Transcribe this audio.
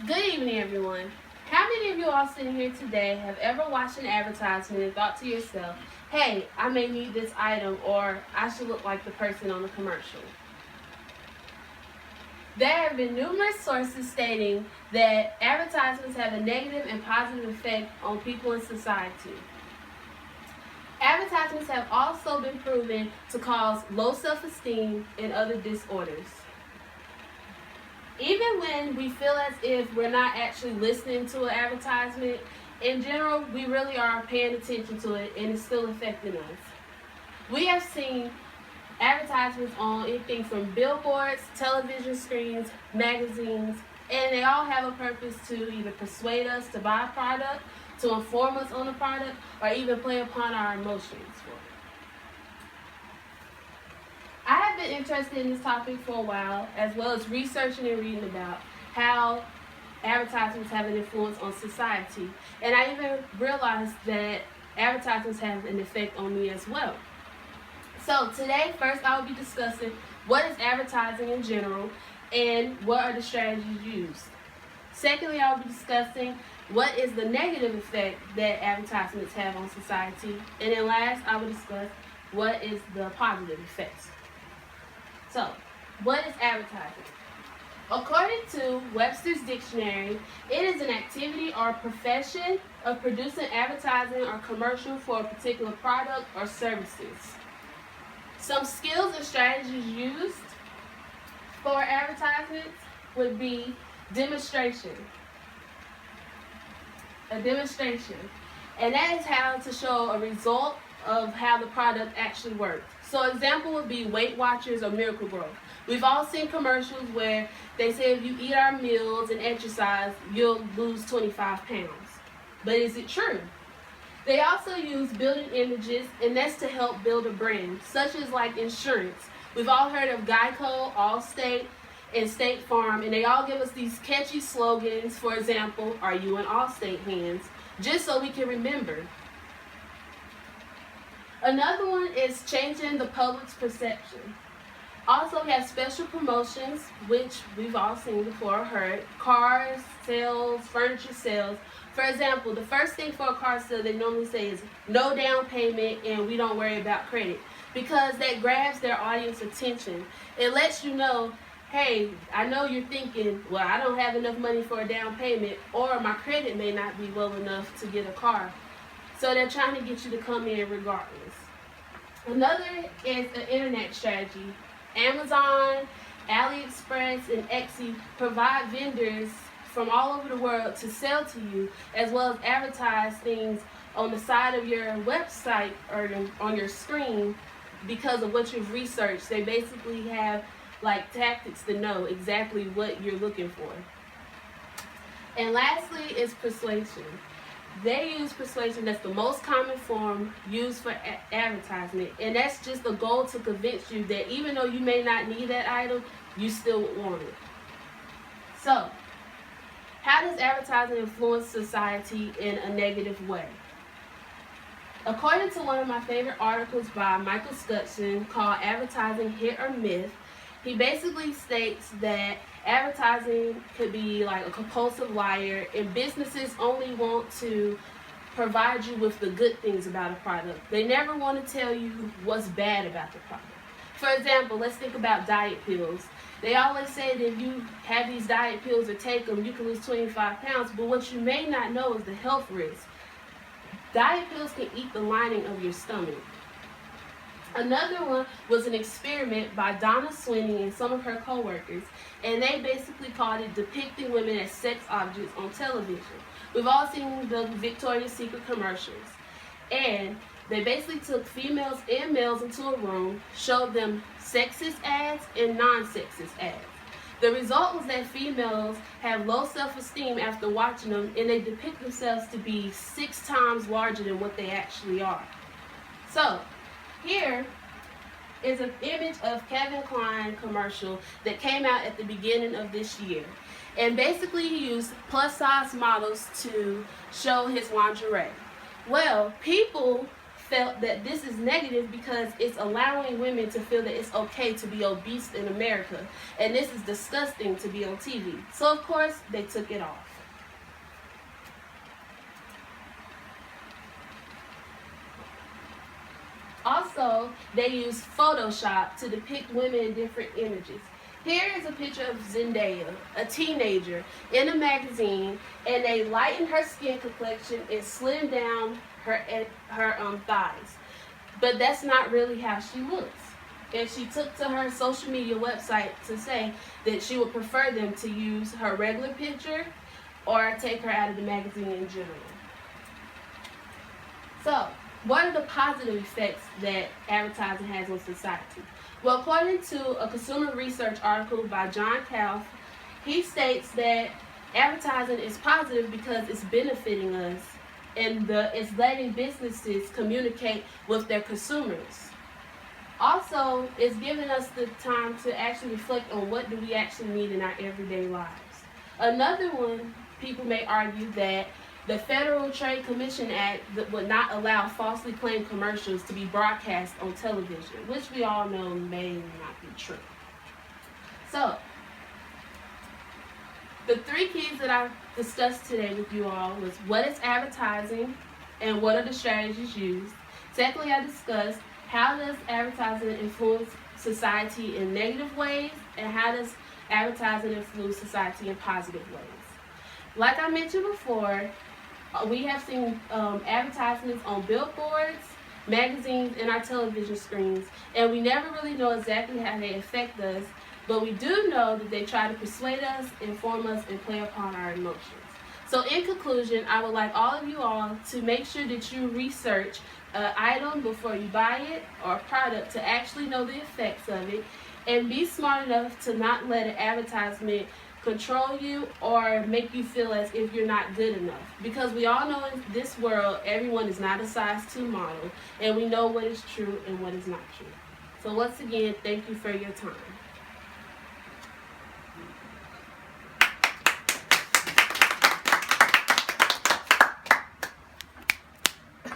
Good evening, everyone. How many of you all sitting here today have ever watched an advertisement and thought to yourself, hey, I may need this item, or I should look like the person on the commercial? There have been numerous sources stating that advertisements have a negative and positive effect on people in society. Advertisements have also been proven to cause low self-esteem and other disorders. Even when we feel as if we're not actually listening to an advertisement, in general, we really are paying attention to it and it's still affecting us. We have seen advertisements on anything from billboards, television screens, magazines, and they all have a purpose to either persuade us to buy a product, to inform us on the product, or even play upon our emotions. I have been interested in this topic for a while, as well as researching and reading about how advertisements have an influence on society. And I even realized that advertisements have an effect on me as well. So today, first I will be discussing what is advertising in general and what are the strategies used. Secondly, I will be discussing what is the negative effect that advertisements have on society. And then last, I will discuss what is the positive effects. So, what is advertising? According to Webster's Dictionary, it is an activity or profession of producing advertising or commercial for a particular product or services. Some skills and strategies used for advertisements would be demonstration. A demonstration. And that is how to show a result of how the product actually works. So example would be Weight Watchers or Miracle Grow. We've all seen commercials where they say if you eat our meals and exercise, you'll lose 25 pounds. But is it true? They also use building images, and that's to help build a brand, such as like insurance. We've all heard of Geico, Allstate, and State Farm, and they all give us these catchy slogans. For example, are you in Allstate hands? Just so we can remember. Another one is changing the public's perception. Also, we have special promotions, which we've all seen before or heard. Cars, sales, furniture sales. For example, the first thing for a car sale they normally say is no down payment and we don't worry about credit, because that grabs their audience attention. It lets you know, hey, I know you're thinking, well, I don't have enough money for a down payment, or my credit may not be well enough to get a car. So they're trying to get you to come in regardless. Another is an internet strategy. Amazon, AliExpress, and Etsy provide vendors from all over the world to sell to you, as well as advertise things on the side of your website or on your screen because of what you've researched. They basically have like tactics to know exactly what you're looking for. And lastly is persuasion. They use persuasion. That's the most common form used for advertisement, and that's just the goal to convince you that even though you may not need that item, you still would want it. So, how does advertising influence society in a negative way? According to one of my favorite articles by Michael Scutson called Advertising Hit or Myth, he basically states that advertising could be like a compulsive liar, and businesses only want to provide you with the good things about a product. They never want to tell you what's bad about the product. For example, let's think about diet pills. They always say that if you have these diet pills or take them, you can lose 25 pounds, but what you may not know is the health risk. Diet pills can eat the lining of your stomach. Another one was an experiment by Donna Sweeney and some of her co-workers, and they basically called it depicting women as sex objects on television. We've all seen the Victoria's Secret commercials, and they basically took females and males into a room, showed them sexist ads and non-sexist ads. The result was that females have low self-esteem after watching them, and they depict themselves to be 6 times larger than what they actually are. So, here is an image of Calvin Klein commercial that came out at the beginning of this year. And basically he used plus size models to show his lingerie. Well, people felt that this is negative because it's allowing women to feel that it's okay to be obese in America, and this is disgusting to be on TV. So of course they took it off. Also, they use Photoshop to depict women in different images. Here is a picture of Zendaya, a teenager, in a magazine, and they lightened her skin complexion and slimmed down her thighs. But that's not really how she looks. And she took to her social media website to say that she would prefer them to use her regular picture or take her out of the magazine in general. So, what are the positive effects that advertising has on society? Well, according to a consumer research article by John Calf, he states that advertising is positive because it's benefiting us and it's letting businesses communicate with their consumers. Also, it's giving us the time to actually reflect on what do we actually need in our everyday lives. Another one, people may argue that the Federal Trade Commission Act would not allow falsely claimed commercials to be broadcast on television, which we all know may not be true. So, the three keys that I discussed today with you all was what is advertising and what are the strategies used. Secondly, I discussed how does advertising influence society in negative ways and how does advertising influence society in positive ways. Like I mentioned before, we have seen advertisements on billboards, magazines, and our television screens, and we never really know exactly how they affect us, but we do know that they try to persuade us, inform us, and play upon our emotions. So in conclusion, I would like all of you all to make sure that you research an item before you buy it or a product to actually know the effects of it, and be smart enough to not let an advertisement control you or make you feel as if you're not good enough, because we all know in this world everyone is not a size 2 model, and we know what is true and what is not true. So once again, thank you for your time.